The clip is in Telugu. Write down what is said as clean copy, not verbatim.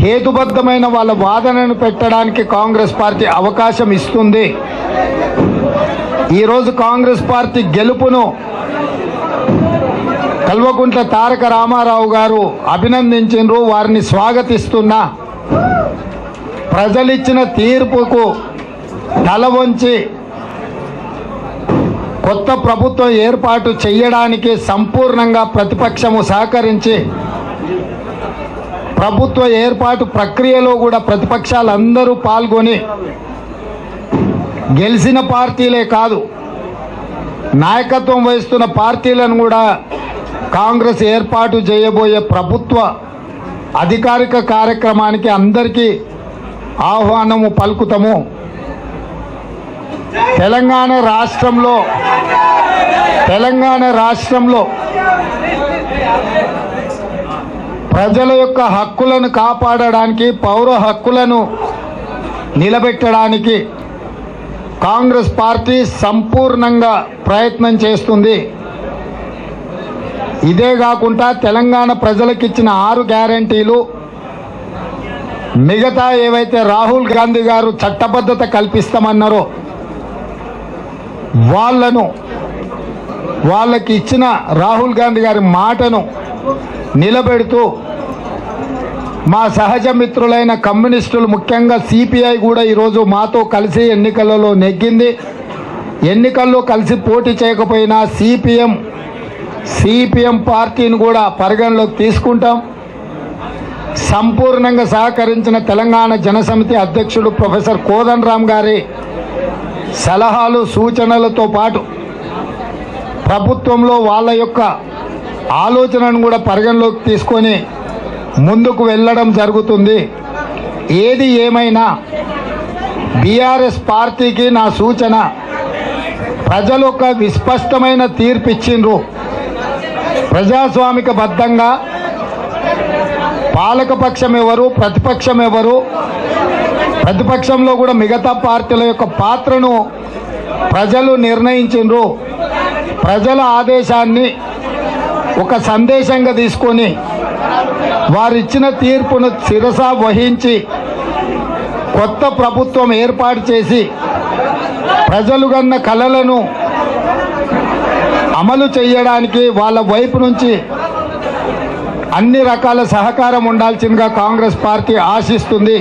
హేతుబద్ధమైన వాళ్ళ వాదనను పెట్టడానికి కాంగ్రెస్ పార్టీ అవకాశం ఇస్తుంది. ఈరోజు కాంగ్రెస్ పార్టీ గెలుపును కల్వకుంట్ల తారక రామారావు గారు అభినందించారు. వారిని స్వాగతిస్తున్నా. ప్రజలిచ్చిన తీర్పుకు తల వంచి కొత్త ప్రభుత్వం ఏర్పాటు చేయడానికి సంపూర్ణంగా ప్రతిపక్షము సహకరించి ప్రభుత్వ ఏర్పాటు ప్రక్రియలో కూడా ప్రతిపక్షాలందరూ పాల్గొని గెలిచిన పార్టీలే కాదు, నాయకత్వం వహిస్తున్న పార్టీలను కూడా కాంగ్రెస్ ఏర్పాటు చేయబోయే ప్రభుత్వ అధికారిక కార్యక్రమానికి అందరికీ ఆహ్వానము పలుకుతాము. తెలంగాణ రాష్ట్రంలో ప్రజల యొక్క హక్కులను కాపాడడానికి, పౌర హక్కులను నిలబెట్టడానికి కాంగ్రెస్ పార్టీ సంపూర్ణంగా ప్రయత్నం చేస్తుంది. ఇదే కాకుండా తెలంగాణ ప్రజలకు ఇచ్చిన 6 గ్యారంటీలు, మిగతా ఏవైతే రాహుల్ గాంధీ గారు చట్టబద్ధత కల్పిస్తామన్నారో వాళ్ళకి ఇచ్చిన రాహుల్ గాంధీ గారి మాటను నిలబెడుతూ మా సహజ మిత్రులైన కమ్యూనిస్టులు, ముఖ్యంగా సిపిఐ కూడా ఈరోజు మాతో కలిసి ఎన్నికలలో నెగ్గింది. ఎన్నికల్లో కలిసి పోటీ చేయకపోయినా సిపిఎం పార్టీని కూడా పరిగణలోకి తీసుకుంటాం. సంపూర్ణంగా సహకరించిన తెలంగాణ జనసమితి అధ్యక్షుడు ప్రొఫెసర్ కోదండరామ్ గారి సలహాలు సూచనలతో పాటు ప్రభుత్వంలో వాళ్ళ యొక్క ఆలోచనను కూడా పరిగణలోకి తీసుకొని ముందుకు వెళ్ళడం జరుగుతుంది. ఏది ఏమైనా బీఆర్ఎస్ పార్టీకి నా సూచన, ప్రజలు ఒక విస్పష్టమైన తీర్పు ఇచ్చిండ్రు. ప్రజాస్వామిక బద్ధంగా పాలకపక్షం ఎవరు, ప్రతిపక్షం ఎవరు, ప్రతిపక్షంలో కూడా మిగతా పార్టీల యొక్క పాత్రను ప్రజలు నిర్ణయించిండ్రు. ప్రజల ఆదేశాన్ని ఒక సందేశంగా తీసుకొని వారిచ్చిన తీర్పును శిరస వహించి కొత్త ప్రభుత్వం ఏర్పాటు చేసి ప్రజలు కన్న కలలను అమలు చేయడానికి వాళ్ళ వైపు నుంచి అన్ని రకాల సహకారం ఉండాల్సిందిగా కాంగ్రెస్ పార్టీ ఆశిస్తుంది.